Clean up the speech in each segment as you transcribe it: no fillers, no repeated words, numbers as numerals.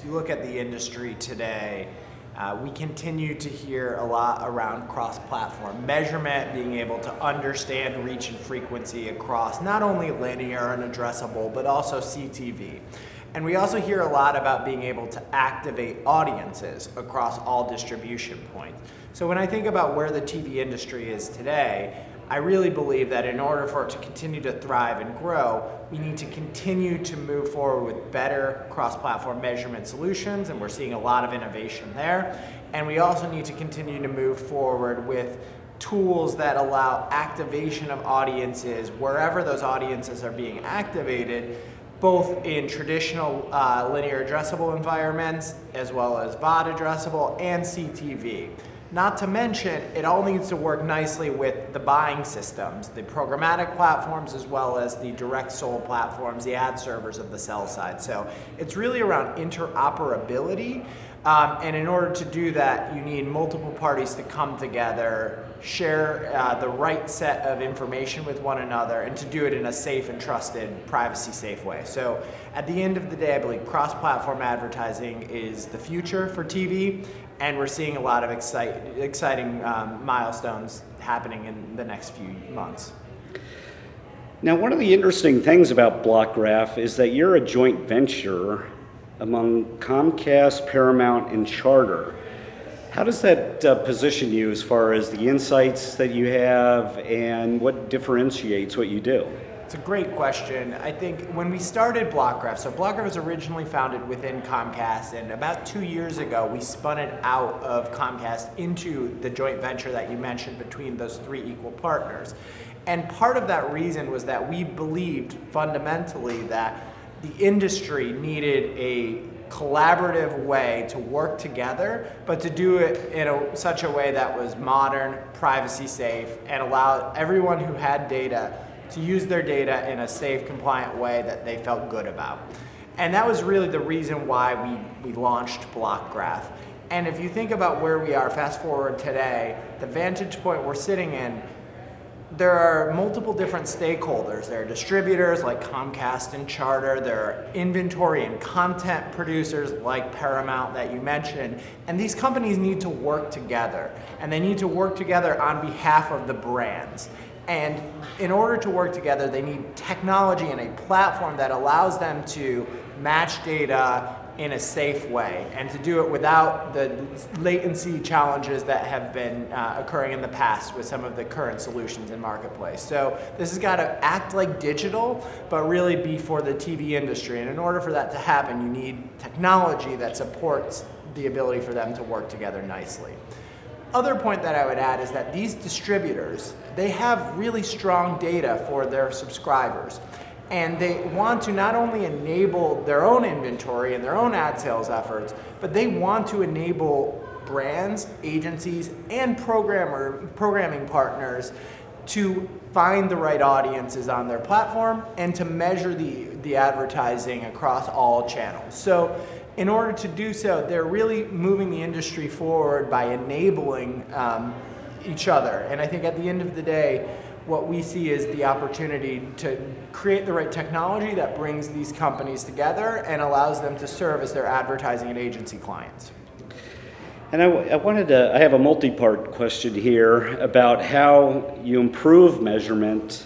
if you look at the industry today, we continue to hear a lot around cross-platform measurement, being able to understand reach and frequency across not only linear and addressable, but also CTV. And we also hear a lot about being able to activate audiences across all distribution points. So when I think about where the TV industry is today, I really believe that in order for it to continue to thrive and grow, we need to continue to move forward with better cross-platform measurement solutions, and we're seeing a lot of innovation there. And we also need to continue to move forward with tools that allow activation of audiences wherever those audiences are being activated, both in traditional linear addressable environments, as well as VOD addressable and CTV. Not to mention, it all needs to work nicely with the buying systems, the programmatic platforms, as well as the direct sold platforms, the ad servers of the sell side. So it's really around interoperability. And in order to do that, you need multiple parties to come together, share the right set of information with one another, and to do it in a safe and trusted, privacy-safe way. So at the end of the day, I believe cross-platform advertising is the future for TV, and we're seeing a lot of exciting milestones happening in the next few months. Now, one of the interesting things about Blockgraph is that you're a joint venture among Comcast, Paramount, and Charter. How does that position you as far as the insights that you have and what differentiates what you do? It's a great question. I think when we started Blockgraph, so Blockgraph was originally founded within Comcast, and about 2 years ago, we spun it out of Comcast into the joint venture that you mentioned between those three equal partners. And part of that reason was that we believed fundamentally that the industry needed a collaborative way to work together, but to do it in such a way that was modern, privacy safe, and allowed everyone who had data to use their data in a safe, compliant way that they felt good about. And that was really the reason why we launched Blockgraph. And if you think about where we are, fast forward today, the vantage point we're sitting in, there are multiple different stakeholders. There are distributors like Comcast and Charter. There are inventory and content producers like Paramount that you mentioned. And these companies need to work together. And they need to work together on behalf of the brands. And in order to work together, they need technology and a platform that allows them to match data in a safe way, and to do it without the latency challenges that have been occurring in the past with some of the current solutions in marketplace. So this has got to act like digital, but really be for the TV industry. And in order for that to happen, you need technology that supports the ability for them to work together nicely. Other point that I would add is that these distributors, they have really strong data for their subscribers. And they want to not only enable their own inventory and their own ad sales efforts, but they want to enable brands, agencies, and programming partners to find the right audiences on their platform and to measure the advertising across all channels. So in order to do so, they're really moving the industry forward by enabling each other. And I think at the end of the day, what we see is the opportunity to create the right technology that brings these companies together and allows them to serve as their advertising and agency clients. And I have a multi-part question here about how you improve measurement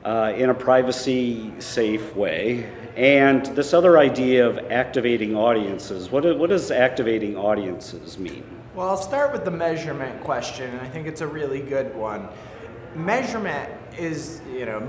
in a privacy-safe way, and this other idea of activating audiences. What does activating audiences mean? Well, I'll start with the measurement question, and I think it's a really good one. Measurement is,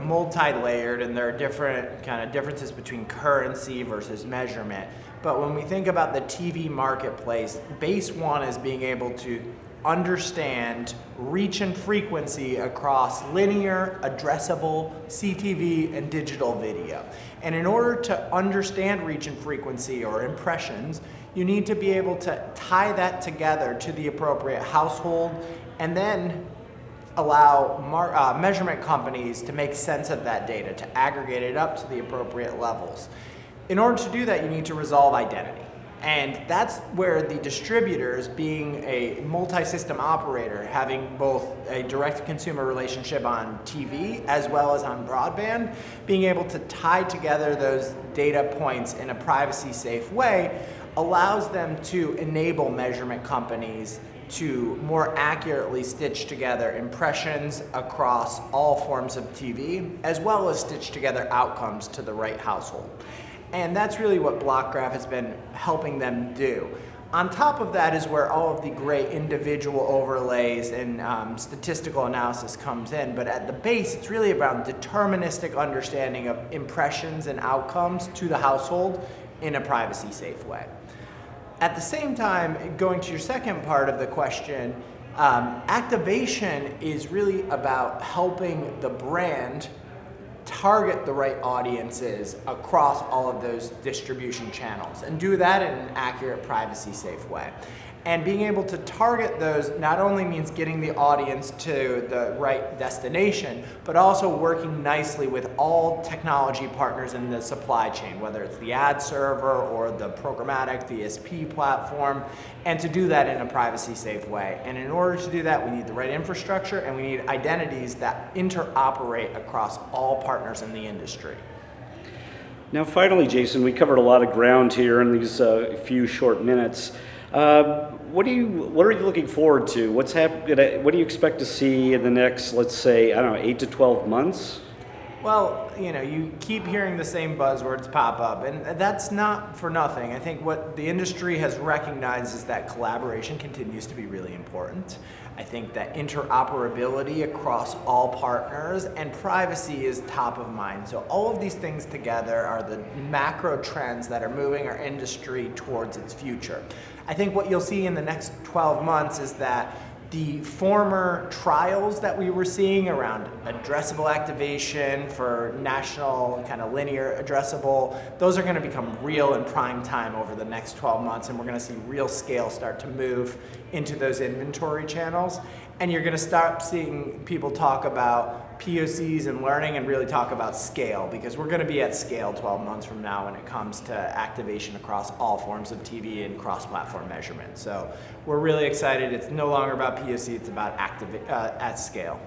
multi-layered, and there are different kind of differences between currency versus measurement. But when we think about the TV marketplace, base one is being able to understand reach and frequency across linear, addressable, CTV, and digital video. And in order to understand reach and frequency or impressions, you need to be able to tie that together to the appropriate household and then allow measurement companies to make sense of that data, to aggregate it up to the appropriate levels. In order to do that, you need to resolve identity. And that's where the distributors, being a multi-system operator, having both a direct-to-consumer relationship on TV as well as on broadband, being able to tie together those data points in a privacy-safe way allows them to enable measurement companies to more accurately stitch together impressions across all forms of TV, as well as stitch together outcomes to the right household. And that's really what Blockgraph has been helping them do. On top of that is where all of the great individual overlays and statistical analysis comes in, but at the base it's really about deterministic understanding of impressions and outcomes to the household in a privacy safe way. At the same time, going to your second part of the question, activation is really about helping the brand target the right audiences across all of those distribution channels and do that in an accurate, privacy safe way. And being able to target those not only means getting the audience to the right destination, but also working nicely with all technology partners in the supply chain, whether it's the ad server or the programmatic DSP platform, and to do that in a privacy safe way. And in order to do that, we need the right infrastructure and we need identities that interoperate across all partners in the industry. Now finally, Jason, we covered a lot of ground here in these few short minutes. What are you looking forward to? What do you expect to see in the next, let's say, 8 to 12 months? Well, you keep hearing the same buzzwords pop up, and that's not for nothing. I think what the industry has recognized is that collaboration continues to be really important. I think that interoperability across all partners and privacy is top of mind. So all of these things together are the macro trends that are moving our industry towards its future. I think what you'll see in the next 12 months is that the former trials that we were seeing around addressable activation for national kind of linear addressable, those are going to become real in prime time over the next 12 months, and we're going to see real scale start to move into those inventory channels. And you're going to start seeing people talk about POCs and learning and really talk about scale, because we're going to be at scale 12 months from now when it comes to activation across all forms of TV and cross-platform measurement. So we're really excited. It's no longer about POC, it's about at scale.